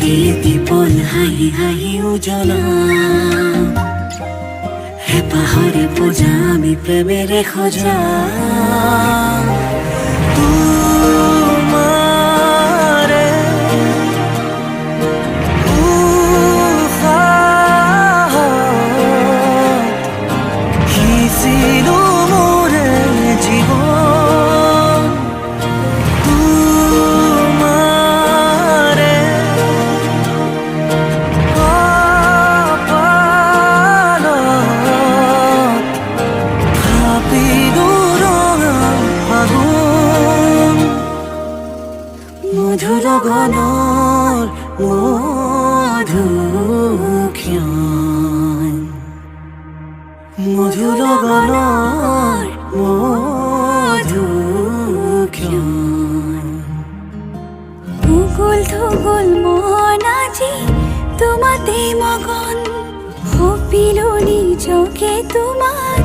দীপন হাঁহি হাঁহি উজলা হেঁপাহৰে পূজা আমি প্ৰেমেৰে সজা তোমাৰে উশাহত সিঁচিলো মোৰে জীৱন তোমাৰে মধুৰ গণৰ মধুক্ষণ মধুৰ গণৰ মধুক্ষণ ভূগোল থুগোল মন আজি তোমাতে মগন সপিলো নিজকে তোমাৰ